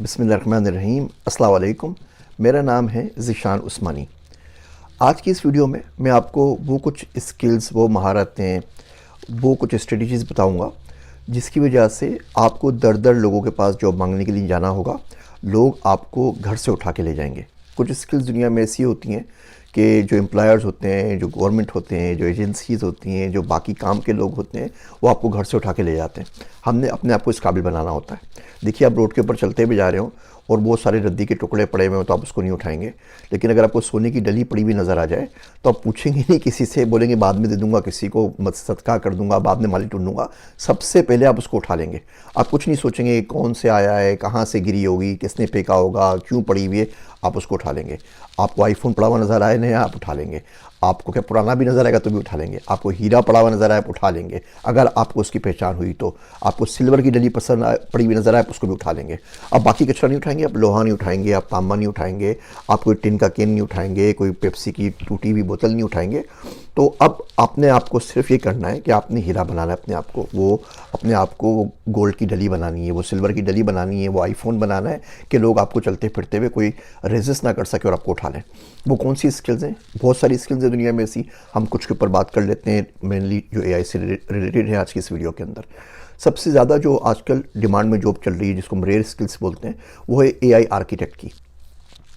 बिस्मिल्लाहिर्रहमानिर्रहीम। अस्सलाम वालेकुम। मेरा नाम है ज़ीशान उस्मानी। आज की इस वीडियो में मैं आपको वो कुछ स्किल्स, वो महारतें, वो कुछ स्ट्रेटजीज़ बताऊंगा जिसकी वजह से आपको दर दर लोगों के पास जॉब मांगने के लिए जाना होगा। लोग आपको घर से उठा के ले जाएंगे। कुछ स्किल्स दुनिया में ऐसी होती हैं कि जो एम्प्लॉयर्स होते हैं, जो गवर्नमेंट होते हैं, जो एजेंसीज़ होती हैं, जो बाकी काम के लोग होते हैं, वो आपको घर से उठा के ले जाते हैं। हमने अपने आप को इस काबिल बनाना होता है। देखिए, आप रोड के ऊपर चलते भी जा रहे हो और बहुत सारे रद्दी के टुकड़े पड़े हुए हो तो आप उसको नहीं उठाएंगे। लेकिन अगर आपको सोने की डली पड़ी हुई नज़र आ जाए तो आप पूछेंगे नहीं किसी से, बोलेंगे बाद में दे दूंगा, किसी को मत सदका कर दूंगा, बाद में माली ढूंढूंगा। सबसे पहले आप उसको उठा लेंगे। आप कुछ नहीं सोचेंगे कौन से आया है, कहाँ से गिरी होगी, किसने फेंका होगा, क्यों पड़ी हुई है। आप उसको उठा लेंगे। आपको आईफोन पड़ा हुआ नज़र आए नया, आप उठा लेंगे। आपको क्या पुराना भी नज़र आएगा तो भी उठा लेंगे। आपको हीरा पड़ा हुआ नज़र आए, आप उठा लेंगे अगर आपको उसकी पहचान हुई तो। आपको सिल्वर की डली पसंद पड़ी हुई नज़र आए, आप उसको भी उठा लेंगे। आप बाकी कचरा नहीं उठाएंगे, आप लोहा नहीं उठाएंगे, आप तांबा नहीं उठाएंगे, आप कोई टिन का कैन नहीं उठाएंगे, कोई पेप्सी की टूटी हुई बोतल नहीं उठाएंगे। तो अब अपने आप को सिर्फ ये करना है कि आपने हीरा बनाना है अपने आप को, वो अपने आप को वो गोल्ड की डली बनानी है, वो सिल्वर की डली बनानी है, वो आईफोन बनाना है कि लोग आपको चलते फिरते हुए कोई रेजिस्ट ना कर सके और आपको उठा लें। वो कौन सी स्किल्स हैं? बहुत सारी स्किल्स हैं दुनिया में ऐसी। हम कुछ के ऊपर बात कर लेते हैं, मेनली जो एआई से रिलेटेड है आज की इस वीडियो के अंदर। सबसे ज़्यादा जो आजकल डिमांड में जॉब चल रही है, जिसको हम रेयर स्किल्स बोलते हैं, वो है एआई आर्किटेक्ट की।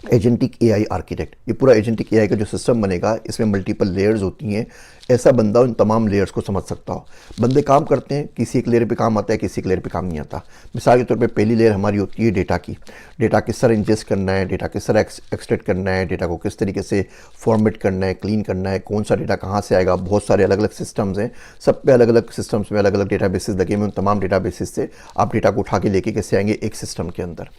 Agentic AI architect. ये पूरा एजेंटिक एआई का जो सिस्टम बनेगा, इसमें मल्टीपल लेयर्स होती हैं। ऐसा बंदा उन तमाम लेयर्स को समझ सकता हो। बंदे काम करते हैं, किसी एक लेयर पे काम आता है, किसी एक लेयर पे काम नहीं आता। मिसाल के तौर पे पहली लेयर हमारी होती है डेटा की। डेटा किस तरह इंजेस्ट करना है, डेटा किस तरह एक्सट्रैक्ट करना है, डेटा को किस तरीके से फॉर्मेट करना है, क्लीन करना है, कौन सा डेटा कहाँ से आएगा। बहुत सारे अलग अलग सिस्टम्स हैं, सब पे अलग अलग सिस्टम्स में अलग अलग डेटा बेसिस लगे हुए। उन तमाम डेटा बेसिस से आप डेटा को उठा के लेके कैसे आएंगे एक सिस्टम के अंदर।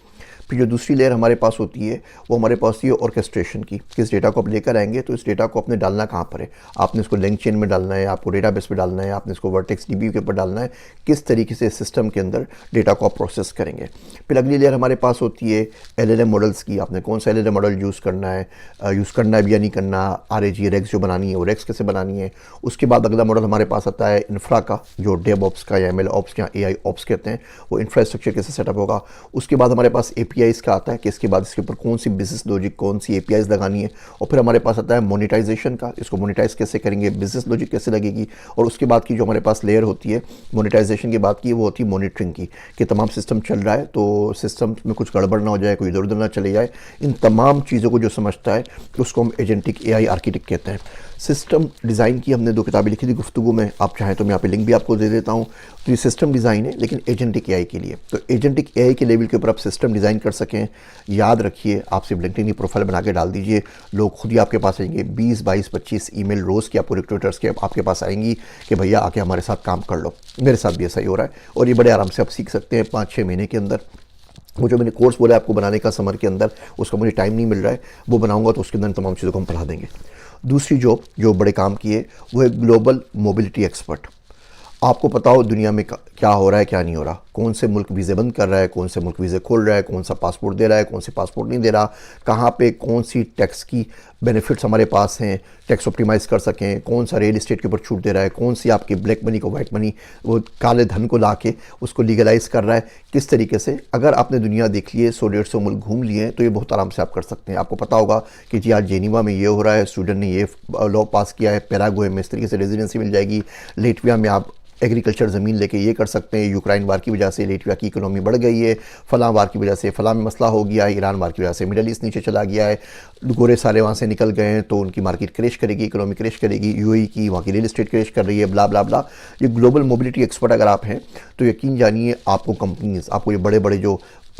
फिर जो दूसरी लेयर हमारे पास होती है, वो हमारे पास ये ऑर्केस्ट्रेशन की। किस डेटा को आप लेकर आएंगे तो इस डेटा को आपने डालना कहाँ पर है। आपने इसको लिंक चेन में डालना है, आपको डेटाबेस पे डालना है, आपने इसको वर्टेक्स डीबी के ऊपर डालना है। किस तरीके से इस सिस्टम के अंदर डेटा को आप प्रोसेस करेंगे। फिर अगली लेयर हमारे पास होती है एलएलएम मॉडल्स की। आपने कौन सा एलएलएम मॉडल यूज़ करना है भी या नहीं करना। आरएजी रेक्स जो बनानी है वो रेक्स कैसे बनानी है। उसके बाद अगला मॉडल हमारे पास आता है इंफ्रा का, जो डेव ऑप्स का या एमएल ऑप्स या एआई ऑप्स कहते हैं। वो इंफ्रास्ट्रक्चर कैसे सेटअप होगा। उसके बाद हमारे पास एपीआईज का आता है कि इसके बाद इसके ऊपर कौन सी बिजनेस लॉजिक, कौन सी एपीआईज लगानी है। और फिर हमारे पास आता है मोनेटाइजेशन का, इसको मोनेटाइज कैसे करेंगे, बिजनेस लॉजिक कैसे लगेगी। और उसके बाद की जो हमारे पास लेयर होती है मोनेटाइजेशन के बाद की, वो होती है मॉनिटरिंग की, कि तमाम सिस्टम चल रहा है तो सिस्टम में कुछ गड़बड़ ना हो जाए, कोई इधर उधर ना चले जाए। इन तमाम चीज़ों को जो समझता है उसको हम एजेंटिक एआई आर्किटेक्ट कहते हैं। सिस्टम डिज़ाइन की हमने 2 किताबें लिखी थी गुफ्तगू में, आप चाहें तो मैं यहाँ पे लिंक भी आपको दे देता हूँ। तो ये सिस्टम डिज़ाइन है लेकिन एजेंटिक एआई के लिए। तो एजेंटिक एआई के लेवल के ऊपर आप सिस्टम डिज़ाइन कर सकें, याद रखिए आप सिर्फ लिंक्डइन की प्रोफाइल बना के डाल दीजिए, लोग खुद ही आपके पास आएंगे। 20, 22, 25 ईमेल रोज़ की आपको रिक्रूटर्स के आपके पास आएंगी कि भैया आके हमारे साथ काम कर लो। मेरे साथ भी ऐसा ही हो रहा है और ये बड़े आराम से आप सीख सकते हैं 5-6 महीने के अंदर। वो जो मैंने कोर्स बोला आपको बनाने का समर के अंदर, उसका मुझे टाइम नहीं मिल रहा है, वो बनाऊंगा तो उसके अंदर तमाम चीज़ों को हम पढ़ा देंगे। दूसरी जॉब जो बड़े काम की है वो है ग्लोबल मोबिलिटी एक्सपर्ट। आपको पता हो दुनिया में क्या हो रहा है, क्या नहीं हो रहा, कौन से मुल्क वीज़े बंद कर रहा है, कौन से मुल्क वीज़े खोल रहा है, कौन सा पासपोर्ट दे रहा है, कौन से पासपोर्ट नहीं दे रहा, कहाँ पे कौन सी टैक्स की बेनिफिट्स हमारे पास हैं, टैक्स ऑप्टिमाइज़ कर सकें, कौन सा रियल इस्टेट के ऊपर छूट दे रहा है, कौन सी आपकी ब्लैक मनी को वाइट मनी, वो काले धन को ला के उसको लीगलाइज़ कर रहा है, किस तरीके से। अगर आपने दुनिया देख ली है, 100-150 मुल्क घूम लिए हैं, तो ये बहुत आराम से आप कर सकते हैं। आपको पता होगा कि जी आज जेनीवा में ये हो रहा है, स्वीडन ने ये लॉ पास किया है, पैराग्वे में इस तरीके से रेजिडेंसी मिल जाएगी, लेटविया में आप एग्रीकल्चर ज़मीन लेके ये कर सकते हैं, यूक्रेन वार की वजह से लेटविया की इकोनॉमी बढ़ गई है, फलां वार की वजह से फलां में मसला हो गया है, ईरान वार की वजह से मिडल ईस्ट नीचे चला गया है, गोरे सारे वहाँ से निकल गए हैं तो उनकी मार्केट क्रैश करेगी, इकोनॉमी क्रैश करेगी, यूएई की वहाँ की रियल इस्टेट क्रैश कर रही है, ब्ला ब्ला ब्ला। ये ग्लोबल मोबिलिटी एक्सपर्ट अगर आप हैं तो यकीन जानिए आपको कंपनीज, आपको ये बड़े बड़े जो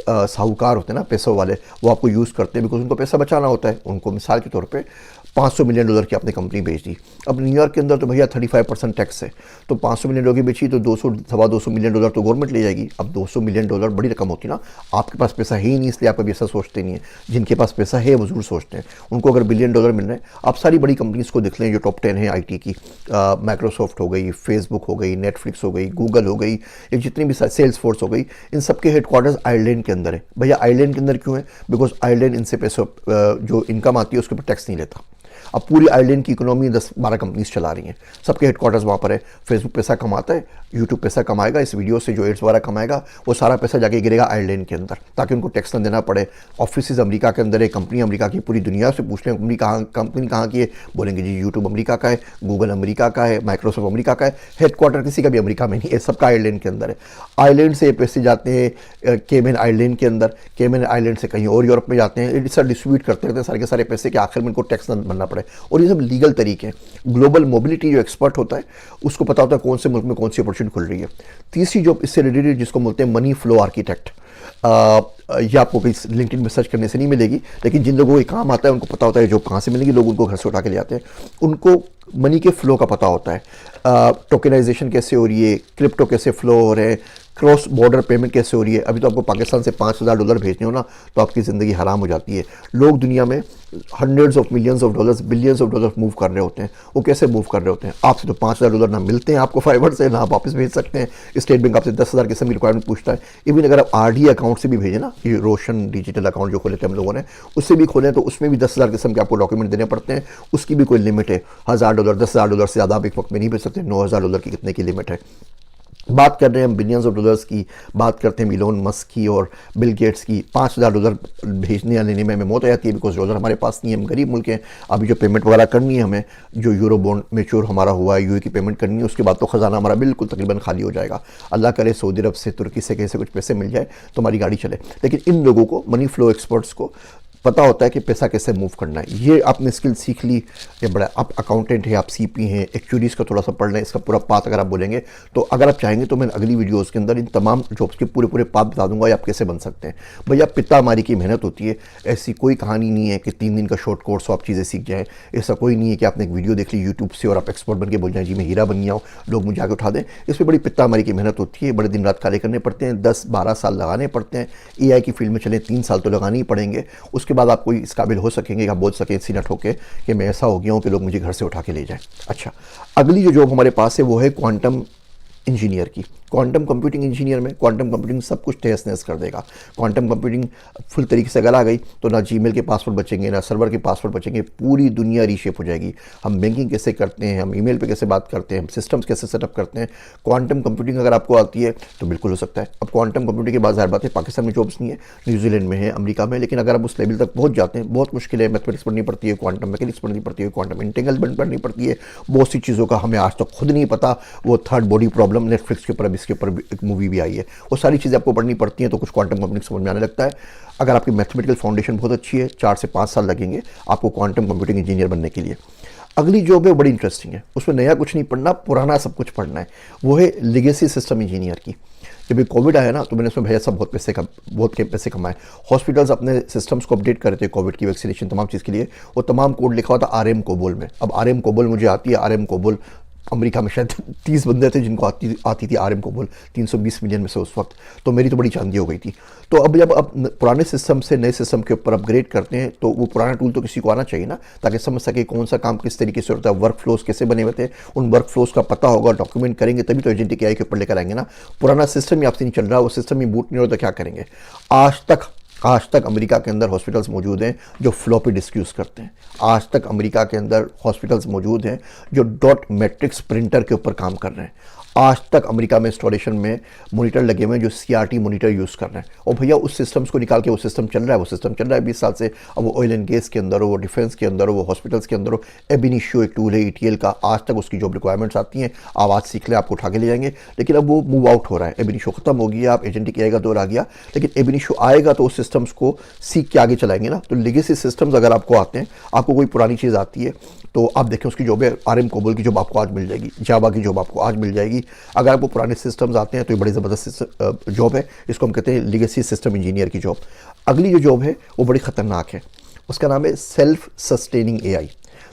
साहूकार होते हैं ना, पैसों वाले, वो आपको यूज़ करते हैं बिकॉज उनको पैसा बचाना होता है। उनको मिसाल के तौर पे $500 मिलियन की आपने कंपनी बेच दी। अब न्यूयॉर्क के अंदर तो भैया 35% टैक्स है, तो $500 मिलियन की बेची तो 200-250 मिलियन डॉलर तो गवर्नमेंट ले जाएगी। अब $200 मिलियन बड़ी रकम होती है ना। आपके पास पैसा है ही नहीं इसलिए आप कभी ऐसा सोचते नहीं है। जिनके पास पैसा है वो जरूर सोचते हैं, उनको अगर $1 बिलियन मिल रहे हैं। आप सारी बड़ी कंपनीज़ को देख लें जो टॉप 10 है आईटी की, माइक्रोसॉफ्ट हो गई, फेसबुक हो गई, नेटफ्लिक्स हो गई, गूगल हो गई, ये जितनी भी सेल्स फोर्स हो गई, इन सबके हेडक्वार्टर्स आयरलैंड के अंदर है। भैया आयरलैंड के अंदर क्यों है? बिकॉज आयरलैंड इनसे पैसे जो इनकम आती है उसके ऊपर टैक्स नहीं लेता। अब पूरी आइलैंड की इकोनॉमी 10-12 कंपनीज चला रही हैं, सबके हेडक्वार्टर्स वहाँ पर है। फेसबुक पैसा कमाता है, यूट्यूब पैसा कमाएगा इस वीडियो से, जो एड्स वगैरह कमाएगा वो सारा पैसा जाके गिरेगा आइलैंड के अंदर, ताकि उनको टैक्स ना देना पड़े। ऑफिस अमेरिका के अंदर है, कंपनी अमेरिका की, पूरी दुनिया से पूछ लें कंपनी कहाँ की है, बोलेंगे जी यूट्यूब अमेरिका का है, गूगल अमेरिका का है, माइक्रोसॉफ्ट अमेरिका का है, हेडक्वार्टर किसी का भी अमेरिका में नहीं है, सबका आइलैंड के अंदर है। आइलैंड से पैसे जाते हैं केमन आइलैंड के अंदर, केमन आइलैंड से कहीं और यूरोप में जाते हैं, इस डिस्ट्रीब्यूट करते रहते हैं सारे के सारे पैसे के, आखिर में इनको टैक्स न भरना पड़े। और ये सब लीगल तरीके हैं। ग्लोबल मोबिलिटी जो एक्सपर्ट होता है उसको पता होता है कौन से मुल्क में कौन सी अपॉर्चुनिटी खुल रही है। तीसरी जॉब इससे रिलेटेड जिसको बोलते हैं मनी फ्लो आर्किटेक्ट, ये आपको भी लिंक्डइन में सर्च करने से नहीं मिलेगी, लेकिन जिन लोगों को ये काम आता है उनको पता होता है जॉब कहाँ से मिलेगी, लोग उनको घर से उठा के ले आते हैं, उनको मनी के फ्लो का पता होता है। टोकनाइजेशन कैसे हो रही है, क्रिप्टो कैसे फ्लो हो रहे हैं, क्रॉस बॉर्डर पेमेंट कैसे हो रही है। अभी तो आपको पाकिस्तान से $5,000 भेजने हो ना तो आपकी ज़िंदगी हराम हो जाती है। लोग दुनिया में hundreds of millions of dollars, billions of dollars move कर रहे होते हैं। वो कैसे मूव कर रहे होते हैं? आपसे तो $5,000 ना मिलते हैं आपको फाइबर से, ना आप वापस भेज सकते हैं। स्टेट बैंक आपसे 10,000 किस्म की रिक्वायरमेंट पूछता है। इवन अगर आप RD अकाउंट से भी भेजें ना, ये रोशन डिजिटल अकाउंट जो खोले थे हम लोगों ने, उससे भी खोलें तो उसमें भी 10,000 किस्म के आपको डॉक्यूमेंट देने पड़ते हैं। उसकी भी कोई लिमिट है, $1,000 $10,000 से ज़्यादा आप एक वक्त में नहीं भेज सकते। $9,000 की कितने की लिमिट है। बात कर रहे हैं हम बिलियंस ऑफ डॉलर्स की, बात करते हैं इलोन मस्क की और बिल गेट्स की। $5,000 भेजने या लेने में हमें मौत आ जाती है, बिकॉज डॉलर हमारे पास नहीं है, हम गरीब मुल्क हैं। अभी जो पेमेंट वगैरह करनी है हमें, जो यूरो बॉन्ड मेच्योर हमारा हुआ है, UAE की पेमेंट करनी है, उसके बाद तो ख़जाना हमारा बिल्कुल तकरीबन खाली हो जाएगा। अल्लाह करे सऊदी अरब से, तुर्की से कहीं से कुछ पैसे मिल जाए तो हमारी गाड़ी चले। लेकिन इन लोगों को, मनी फ्लो एक्सपर्ट्स को पता होता है कि पैसा कैसे मूव करना है। ये आपने स्किल सीख ली, ये बड़ा, आप अकाउंटेंट हैं, आप CP हैं, एक्चुअरीज़ का थोड़ा सा पढ़ लें, इसका पूरा पाथ अगर आप बोलेंगे तो अगर आप चाहेंगे तो मैं अगली वीडियोस के अंदर इन तमाम जॉब्स के पूरे पाथ बता दूंगा, आप कैसे बन सकते हैं। भैया पिता हमारी की मेहनत होती है, ऐसी कोई कहानी नहीं है कि 3 दिन का शॉर्ट कोर्स हो आप चीज़ें सीख जाएँ। ऐसा कोई नहीं है कि आपने एक वीडियो देख ली यूट्यूब से और आप एक्सपर्ट बन के बोल जाएँ जी मैं हीरा बन गया हूँ, लोग मुझे आगे उठा दें। इसमें बड़ी पिता हमारी की मेहनत होती है, बड़े दिन रात काले करने पड़ते हैं, 10-12 साल लगाने पड़ते हैं। AI की फील्ड में चले 3 साल तो लगाने ही पड़ेंगे, उसके बाद आप कोई इस काबिल हो सकेंगे, आप बोल सकें सीना ठोके कि मैं ऐसा हो गया हूँ कि लोग मुझे घर से उठा के ले जाएं। अच्छा, अगली जो जॉब हमारे पास है वो है क्वांटम इंजीनियर की। क्वांटम कंप्यूटिंग इंजीनियर में क्वांटम कंप्यूटिंग सब कुछ तहस नहस कर देगा। क्वांटम कंप्यूटिंग फुल तरीके से अगर आ गई तो ना जीमेल के पासवर्ड बचेंगे, ना सर्वर के पासवर्ड बचेंगे, पूरी दुनिया रीशेप हो जाएगी। हम बैंकिंग कैसे करते हैं, हम ईमेल पे कैसे बात करते हैं, हम सिस्टम्स कैसे सेटअप करते हैं, क्वांटम कंप्यूटिंग अगर आपको आती है तो बिल्कुल हो सकता है। अब क्वांटम कंप्यूटिंग के बाद ज़ाहिर बात है पाकिस्तान में जॉब्स नहीं है, न्यूजीलैंड में है, अमेरिका में, लेकिन अगर आप उस लेवल तक पहुँच जाते हैं, बहुत मुश्किल है। मैथमेटिक्स पढ़नी पड़ती है, क्वांटम मैकेनिक्स पढ़नी पड़ती है, क्वांटम इंटेंगलमेंट पढ़नी पड़ती है, बहुत सी चीज़ों का हमें आज तक खुद नहीं पता। वो थर्ड बॉडी प्रॉब्लम नेटफ्लिक्स के ऊपर, अब इसके ऊपर एक मूवी भी आई है, वो सारी चीज़ें आपको पढ़नी पड़ती हैं, तो कुछ क्वांटम कंप्यूटिंग समझ में आने लगता है। अगर आपकी मैथमेटिकल फाउंडेशन बहुत अच्छी है, 4 से 5 साल लगेंगे आपको क्वांटम कंप्यूटिंग इंजीनियर बनने के लिए। अगली जॉब है बड़ी इंटरेस्टिंग है, उसमें नया कुछ नहीं पढ़ना, पुराना सब कुछ पढ़ना है। वो है लेगेसी सिस्टम इंजीनियर की। जब ये कोविड आया ना तो मैंने उसमें भैया सब बहुत पैसे कमाए। हॉस्पिटल्स अपने सिस्टम्स को अपडेट कर रहे थे कोविड की वैक्सीनेशन तमाम चीज़ के लिए, वो तमाम कोड लिखा हुआ था RM कोबोल में। अब RM कोबोल मुझे आती है, RM कोबोल अमेरिका में शायद 30 बंदे थे जिनको आती थी RM कोबोल, 320 मिलियन में से उस वक्त, तो मेरी तो बड़ी चांदी हो गई थी। तो अब जब आप पुराने सिस्टम से नए सिस्टम के ऊपर अपग्रेड करते हैं तो वो पुराना टूल तो किसी को आना चाहिए ना, ताकि समझ सके कौन सा काम किस तरीके से होता है, वर्क फ्लोज कैसे बने हुए थे, उन वर्क फ्लोज का पता होगा, डॉक्यूमेंट करेंगे तभी तो एजेंटिक AI के ऊपर लेकर आएंगे ना। पुराना सिस्टम ही आपसे नहीं चल रहा, वो सिस्टम ही बूट नहीं हो तो क्या करेंगे। आज तक अमेरिका के अंदर हॉस्पिटल्स मौजूद हैं जो फ्लॉपी डिस्क यूज़ करते हैं। आज तक अमेरिका के अंदर हॉस्पिटल्स मौजूद हैं जो डॉट मैट्रिक्स प्रिंटर के ऊपर काम कर रहे हैं। आज तक अमेरिका में इंस्टॉलेशन में मोनीटर लगे हुए हैं जो CRT मोनीटर यूज़ कर रहे हैं। और भैया उस सिस्टम्स को निकाल के वो सिस्टम चल रहा है 20 साल से। अब वो ऑयल एंड गैस के अंदर हो, वो डिफेंस के अंदर हो, वो हॉस्पिटल्स के अंदर हो। एब इनिशियो एक टूल है ETL का, आज तक उसकी जॉब रिक्वायरमेंट्स आती हैं, आवाज़ सीख लें आपको उठा के ले जाएंगे। लेकिन अब वो मूव आउट हो रहा है, एब इनिशियो खत्म हो गया, आप एजेंटिक AI का दौर आ गया। लेकिन एब इनिशियो आएगा तो उस सिस्टम्स को सीख के आगे चलाएंगे ना। तो लेगेसी सिस्टम्स अगर आपको आते हैं, आपको कोई पुरानी चीज़ आती है तो आप देखें उसकी जॉब है, RM कोबोल की जॉब आपको आज मिल जाएगी, जावा की जॉब आपको आज मिल जाएगी। अगर आपको पुराने सिस्टम्स आते हैं तो ये बड़ी ज़बरदस्त जॉब है, इसको हम कहते हैं लेगेसी सिस्टम इंजीनियर की जॉब। अगली जो जॉब है वो बड़ी ख़तरनाक है, उसका नाम है सेल्फ सस्टेनिंग AI।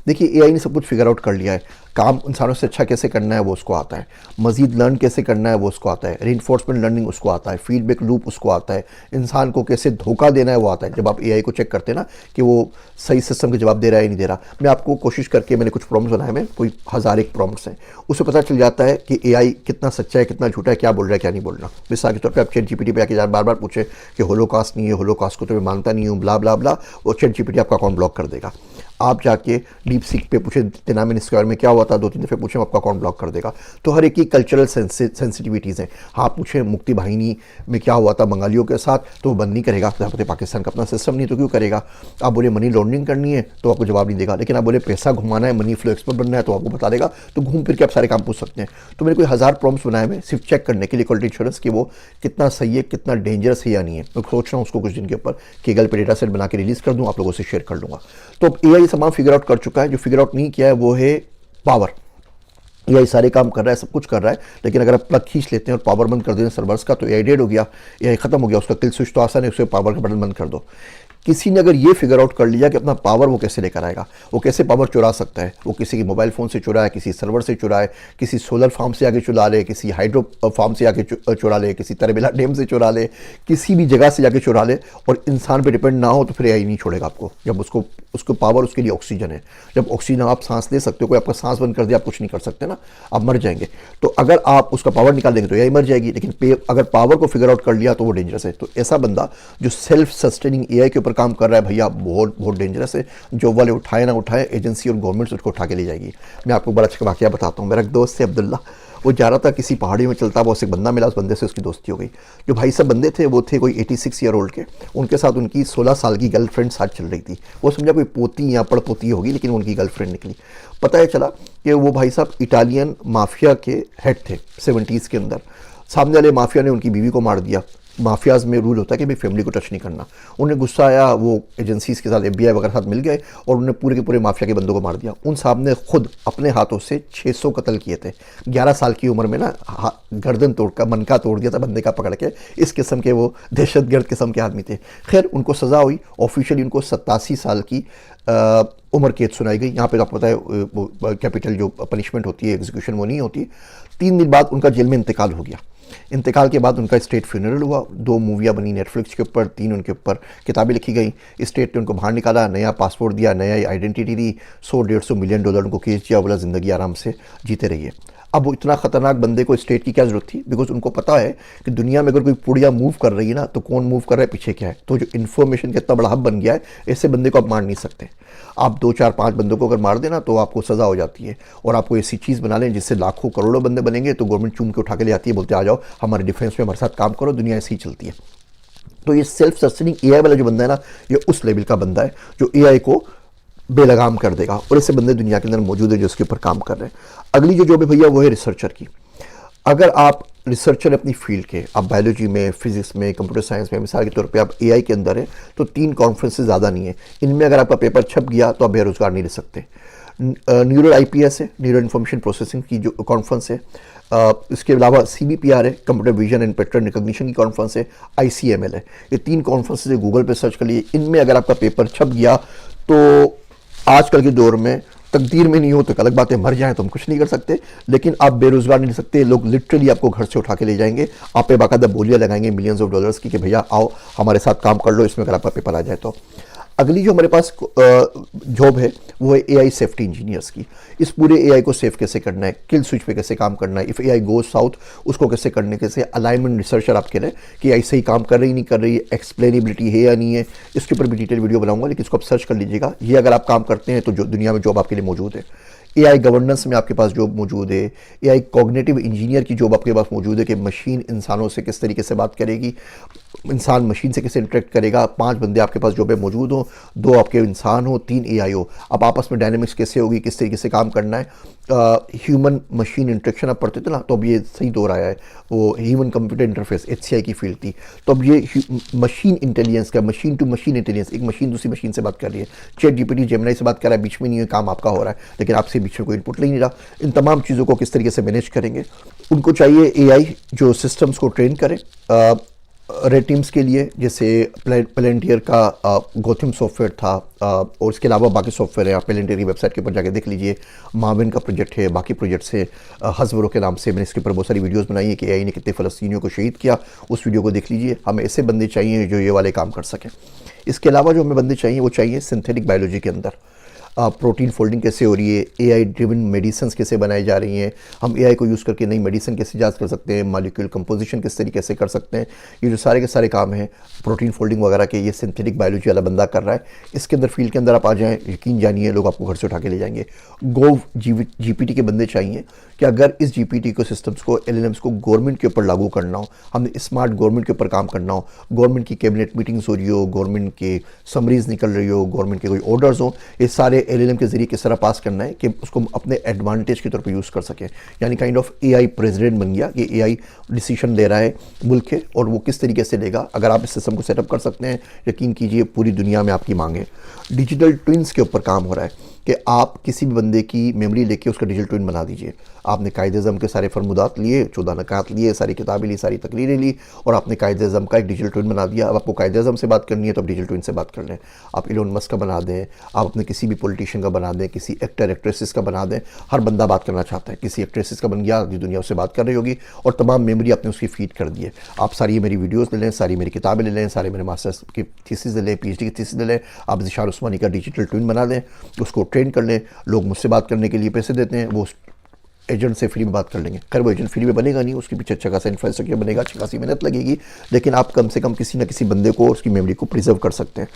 देखिए AI ने सब कुछ फिगर आउट कर लिया है, काम इंसानों से अच्छा कैसे करना है वो उसको आता है, मज़ीद लर्न कैसे करना है वो उसको आता है, रीइंफोर्समेंट लर्निंग उसको आता है, फीडबैक लूप उसको आता है, इंसान को कैसे धोखा देना है वो आता है। जब आप एआई को चेक करते हैं ना कि वो सही सिस्टम के जवाब दे रहा है या नहीं दे रहा, मैं आपको कोशिश करके मैंने कुछ प्रॉम्प्ट्स बनाए हैं, कोई 1000 एक प्रॉम्प्ट्स हैं, उससे पता चल जाता है कि एआई कितना सच्चा है कितना झूठा है, क्या बोल रहा है क्या नहीं बोल रहा। मिसाल के तौर पर आप चैट जीपीटी पे आके बार बार पूछे कि होलोकॉस्ट नहीं है, होलोकॉस्ट को तो मैं मानता नहीं हूँ, ब्ला ब्ला ब्ला, वो चैट जीपीटी आपका अकाउंट ब्लॉक कर देगा। आप जाके डीप सीक पे पूछे तिनामिन स्क्वायर में क्या हुआ था, 2-3 दफ़े पूछे, आपका अकाउंट ब्लॉक कर देगा। तो हर एक की कल्चरल सेंसिटिविटीज़ हैं। हाँ पूछे मुक्ति वाहिनी में क्या हुआ था बंगालियों के साथ, तो वो बंद नहीं करेगा, तो पाकिस्तान का अपना सिस्टम नहीं तो क्यों करेगा। आप बोले मनी लॉन्ड्रिंग करनी है तो आपको जवाब नहीं देगा, लेकिन आप बोले पैसा घुमाना है, मनी फ्लो एक्सपर्ट बनना है तो आपको बता देगा। तो घूम फिर के आप सारे काम पूछ सकते हैं। तो मैंने कोई 1000 प्रॉम्प्ट्स बनाए हैं सिर्फ चेक करने के लिए क्वालिटी इंश्योरेंस कि वो कितना सही है कितना डेंजरस है या नहीं है। मैं सोच रहा हूँ उसको कुछ दिन के ऊपर केगल पे डेटा सेट बना के रिलीज़ कर दूँ, आप लोगों से शेयर कर लूँगा। तो एआई तमाम फिगर आउट कर चुका है। जो फिगर आउट नहीं किया है वो है पावर। एआई सारे काम कर रहा है, सब कुछ कर रहा है, लेकिन अगर आप प्लग खींच लेते हैं और पावर बंद कर देते हैं सर्वर्स का तो एआई डेड हो गया, एआई खत्म हो गया। उसका किल स्विच तो आसान है, उसके पावर का बटन बंद कर दो। किसी ने अगर ये फिगर आउट कर लिया कि अपना पावर वो कैसे लेकर आएगा, वो कैसे पावर चुरा सकता है, वो किसी के मोबाइल फ़ोन से चुराए, किसी सर्वर से चुराए, किसी सोलर फार्म से आके चुरा ले, किसी हाइड्रो फार्म से आके चुरा ले, किसी तरबेला डैम से चुरा ले, किसी भी जगह से जाके चुरा ले और इंसान पे डिपेंड ना हो, तो फिर एआई नहीं छोड़ेगा आपको। जब उसको पावर उसके लिए ऑक्सीजन है। जब ऑक्सीजन आप सांस ले सकते हो, कोई आपका सांस बंद कर दिया आप कुछ नहीं कर सकते ना, आप मर जाएंगे। तो अगर आप उसका पावर निकाल देंगे तो एआई मर जाएगी, लेकिन अगर पावर को फिगर आउट कर लिया तो वो डेंजरस है। तो ऐसा बंदा जो सेल्फ सस्टेनिंग एआई के ऊपर काम कर रहा है भैया, बहुत बहुत डेंजरस है। जॉब वाले उठाए ना उठाए, एजेंसी और गवर्नमेंट उसको उठा के ले जाएगी। मैं आपको बड़ा अच्छा वाकया बताता हूँ। मेरा एक दोस्त है अब्दुल्ला, वो जा रहा था किसी पहाड़ी में चलता, वो एक बंदा मिला, उस बंदे से उसकी दोस्ती हो गई। जो भाई साहब बंदे थे वो थे कोई 86 ईयर ओल्ड के, उनके साथ उनकी 16 साल की गर्लफ्रेंड साथ चल रही थी। वो समझा कोई पोती या पड़पोती होगी, लेकिन उनकी गर्लफ्रेंड निकली। पता है चला कि वो भाई साहब इटालियन माफिया के हेड थे 70s के अंदर। सामने वाले माफिया ने उनकी बीवी को मार दिया। माफियाज में रूल होता है कि भाई फैमिली को टच नहीं करना। उन्हें गुस्सा आया, वो एजेंसीज के साथ FBI वगैरह साथ मिल गए और उन्होंने पूरे के पूरे माफिया के बंदों को मार दिया। उन साहब ने खुद अपने हाथों से 600 कत्ल किए थे। 11 साल की उम्र में ना गर्दन तोड़कर मनका तोड़ दिया था बंदे का पकड़ के। इस किस्म के वो दहशतगर्द किस्म के आदमी थे। खैर उनको सज़ा हुई, ऑफिशियली उनको 87 साल की उम्र कैद सुनाई गई। यहाँ पे आपको पता है कैपिटल जो पनिशमेंट होती है, एग्जीक्यूशन, वो नहीं होती। 3 दिन बाद उनका जेल में इंतकाल हो गया। इंतकाल के बाद उनका स्टेट फ्यूनरल हुआ। 2 मूवियाँ बनी नेटफ्लिक्स के ऊपर, 3 उनके ऊपर किताबें लिखी गई। स्टेट ने उनको बाहर निकाला, नया पासपोर्ट दिया, नया आइडेंटिटी दी, $100-150 मिलियन उनको केस दिया, बोला ज़िंदगी आराम से जीते रहिए। अब वो इतना ख़तरनाक बंदे को स्टेट की क्या ज़रूरत थी, बिकॉज उनको पता है कि दुनिया में अगर कोई पुड़िया मूव कर रही है ना, तो कौन मूव कर रहा है, पीछे क्या है। तो जो इन्फॉर्मेशन का इतना बड़ा हब बन गया है, ऐसे बंदे को आप मार नहीं सकते। आप 2, 4, 5 बंदों को अगर मार देना तो आपको सज़ा हो जाती है। और आपको ऐसी चीज़ बना लें जिससे लाखों करोड़ों बंदे बनेंगे, तो गवर्नमेंट चूम के उठा के ले आती है, बोलते आ जाओ हमारे डिफेंस में हमारे साथ काम करो, दुनिया ऐसी ही चलती है। तो ये सेल्फ सस्टेनिंग एआई वाला जो बंदा है ना, ये उस लेवल का बंदा है जो एआई को बेलगाम कर देगा। और ऐसे बंदे दुनिया के अंदर मौजूद है जो उसके ऊपर काम कर रहे हैं। अगली जो जॉब है भैया वो है रिसर्चर की। अगर आप रिसर्चर अपनी फील्ड के, आप बायोलॉजी में, फिजिक्स में, कंप्यूटर साइंस में, मिसाल के तौर पे आप एआई के अंदर है, तो 3 कॉन्फ्रेंसेस ज़्यादा नहीं है। इनमें अगर आपका पेपर छप गया तो आप बेरोजगार नहीं रह सकते। न्यूरो IPS है, न्यूरो इन्फॉर्मेशन प्रोसेसिंग की जो कॉन्फ्रेंस है। इसके अलावा CBPR है, computer vision and pattern recognition की कॉन्फ्रेंस है। ICML है। ये 3 कॉन्फ्रेंसेज गूगल पे सर्च कर लिए। इनमें अगर आपका पेपर छप गया तो आजकल के दौर में तकदीर में नहीं हो तो अलग बात है, मर जाए तो हम कुछ नहीं कर सकते, लेकिन आप बेरोजगार नहीं रह सकते। लोग लिटरली आपको घर से उठा के ले जाएंगे, आप पे बाकायदा बोलियाँ लगाएंगे मिलियंस ऑफ डॉलर्स की कि भैया आओ हमारे साथ काम कर लो, इसमें अगर आपका पेपर आ जाए तो। अगली जो हमारे पास जॉब है वो है AI सेफ्टी इंजीनियर्स की। इस पूरे AI को सेफ कैसे करना है, किल स्विच पे कैसे काम करना है, इफ़ AI गोज साउथ उसको कैसे करने, कैसे अलाइनमेंट रिसर्चर आपके लिए कि AI सही काम कर रही नहीं कर रही है, एक्सप्लेनेबिलिटी है या नहीं है, इसके ऊपर भी डिटेल वीडियो बनाऊंगा, लेकिन इसको आप सर्च कर लीजिएगा। ये अगर आप काम करते हैं तो जो दुनिया में जॉब आपके लिए मौजूद है। AI गवर्नेंस में आपके पास जॉब मौजूद है। AI कॉग्निटिव इंजीनियर की जॉब आपके पास मौजूद है कि मशीन इंसानों से किस तरीके से बात करेगी, इंसान मशीन से कैसे इंटरेक्ट करेगा। 5 बंदे आपके पास जॉब में मौजूद हो, 2 आपके इंसान हो, 3 AI हो। अब आपस में डायनेमिक्स कैसे होगी, किस तरीके से काम करना है। ह्यूमन मशीन इंटरेक्शन आप पढ़ते थे ना, तो अब ये सही दौर आया है। वो ह्यूमन कंप्यूटर इंटरफेस HCI की फील्ड थी, तो अब ये मशीन इंटेलिजेंस का, मशीन टू मशीन इंटेलिजेंस, एक मशीन दूसरी मशीन से बात कर रही है। चैट GPT जेमिनी से बात कर रहा है, बीच में नहीं है, काम आपका हो रहा है, लेकिन आपसे बीच में कोई इनपुट ले नहीं रहा। इन तमाम चीज़ों को किस तरीके से मैनेज करेंगे। उनको चाहिए AI जो सिस्टम्स को ट्रेन करे, रेड टीम्स के लिए जैसे पेलेंटियर का गौतम सॉफ्टवेयर था, और इसके अलावा बाकी सॉफ्टवेयर है। आप पेलेंटियर की वेबसाइट के ऊपर जाके देख लीजिए। माविन का प्रोजेक्ट है, बाकी प्रोजेक्ट्स है। हज़बरो के नाम से मैंने इसके ऊपर बहुत सारी वीडियोस बनाई है कि एआई ने कितने फ़लस्तीनियों को शहीद किया। उस वीडियो को देख लीजिए। हमें ऐसे बंदे चाहिए जो ये वाले काम कर सकें। इसके अलावा जो हमें बंदे चाहिए वो चाहिए सिंथेटिक बायोलॉजी के अंदर। प्रोटीन फोल्डिंग कैसे हो रही है, एआई ड्रिवन मेडिसिन कैसे बनाई जा रही हैं, हम एआई को यूज़ करके नई मेडिसिन कैसे इजाद कर सकते हैं, मॉलिक्यूल कंपोजिशन किस तरीके से कर सकते हैं। ये जो सारे के सारे काम हैं प्रोटीन फोल्डिंग वगैरह के, ये सिंथेटिक बायोलॉजी वाला बंदा कर रहा है। इसके अंदर फील्ड के अंदर आप आ जाएँ, यकीन जानिए लोग आपको घर से उठा के ले जाएंगे। गो जीपीटी के बंदे चाहिए कि अगर इस जीपीटी को सिस्टम्स को एलएलएम्स को गवर्नमेंट के ऊपर लागू करना हो, हमने स्मार्ट गवर्नमेंट के ऊपर काम करना हो, गवर्नमेंट की कैबिनेट मीटिंग्स हो रही हो, गवर्नमेंट के समरीज निकल रही हो, गवर्नमेंट के कोई ऑर्डर्स हो, ये सारे एलएलएम के जरिए किस तरह पास करना है कि उसको अपने एडवांटेज के तौर पे यूज़ कर सकें। यानी काइंड ऑफ एआई प्रेसिडेंट बन गया कि एआई डिसीजन ले रहा है मुल्क के, और वो किस तरीके से लेगा। अगर आप इस सिस्टम को सेटअप कर सकते हैं, यकीन कीजिए पूरी दुनिया में आपकी मांग है। डिजिटल ट्विन्स के ऊपर काम हो रहा है कि आप किसी भी बंदे की मेमोरी लेके उसका डिजिटल ट्विन बना दीजिए। आपने कायदे-ए-आज़म के सारे फरमुदात लिए, 14 नकात लिए, सारी किताबें ली, सारी तकरीरें ली, और आपने कायदे-ए-आज़म का एक डिजिटल ट्विन बना दिया। अब आपको कायदे-ए-आज़म से बात करनी है तो आप डिजिटल ट्विन से बात कर लें। आप इलोन मस्क का बना दें, आप अपने किसी भी पॉलिटिशियन का बना दें, किसी एक्टर एक्ट्रेसेस का बना दें। हर बंदा बात करना चाहता है। किसी एक्ट्रेसेस का बन गया, दुनिया उससे बात कर रही होगी, और तमाम मेमोरी आपने उसकी फीड कर दी है। आप सारी मेरी वीडियोज़ ले लें, सारी मेरी किताबें ले लें, सारे मेरे मास्टर्स की थीसिस ले लें, पीएचडी की थीसिस ले लें। आप ज़िशान उस्मानी का डिजिटल ट्विन बना लें, उसको ट्रेन कर लें। लोग मुझसे बात करने के लिए पैसे देते हैं, वो एजेंट से फ्री में बात कर लेंगे। खैर वो एजेंट फ्री में बनेगा नहीं, उसके पीछे अच्छा खासा इंफ्रास्ट्रक्चर बनेगा, अच्छी खासी मेहनत लगेगी, लेकिन आप कम से कम किसी न किसी बंदे को उसकी मेमोरी को प्रिजर्व कर सकते हैं।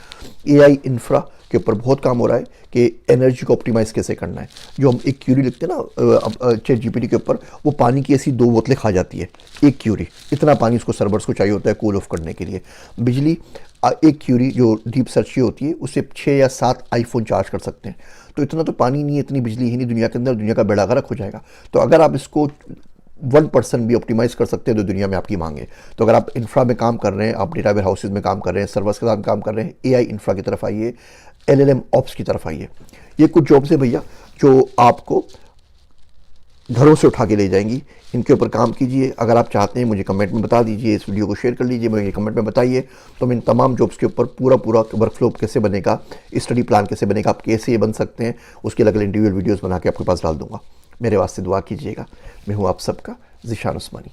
एआई इंफ्रा के ऊपर बहुत काम हो रहा है कि एनर्जी को ऑप्टिमाइज़ कैसे करना है। जो हम एक क्यूरी लिखते हैं ना चैट जीपीटी के ऊपर, वो पानी की ऐसी 2 बोतलें खा जाती है एक क्यूरी। इतना पानी उसको सर्वर्स को चाहिए होता है कूल ऑफ करने के लिए। बिजली एक क्यूरी जो डीप सर्च की होती है उससे 6 या 7 आईफोन चार्ज कर सकते हैं। तो इतना तो पानी नहीं है, इतनी बिजली ही नहीं दुनिया के अंदर, दुनिया का बेड़ा गर्क हो जाएगा। तो अगर आप इसको 1% भी ऑप्टिमाइज़ कर सकते हैं तो दुनिया में आपकी मांग है। तो अगर आप इंफ्रा में काम कर रहे हैं, आप डेटा वेयर हाउसेज में काम कर रहे हैं, सर्वर्स के साथ काम कर रहे हैं, एआई इंफ्रा की तरफ आइए, एलएलएम ऑप्स की तरफ आइए। ये कुछ जॉब्स है भैया जो आपको घरों से उठा के ले जाएंगी। इनके ऊपर काम कीजिए। अगर आप चाहते हैं मुझे कमेंट में बता दीजिए, इस वीडियो को शेयर कर लीजिए, मुझे कमेंट में बताइए, तो मैं इन तमाम जॉब्स के ऊपर पूरा वर्कफ्लो कैसे बनेगा, स्टडी प्लान कैसे बनेगा, आप कैसे ये बन सकते हैं, उसके अलग अलग इंडिविजुअल वीडियोज़ बना के आपके पास डाल दूँगा। मेरे वास्ते दुआ कीजिएगा। मैं हूँ आप सबका ज़िशान उस्मानी।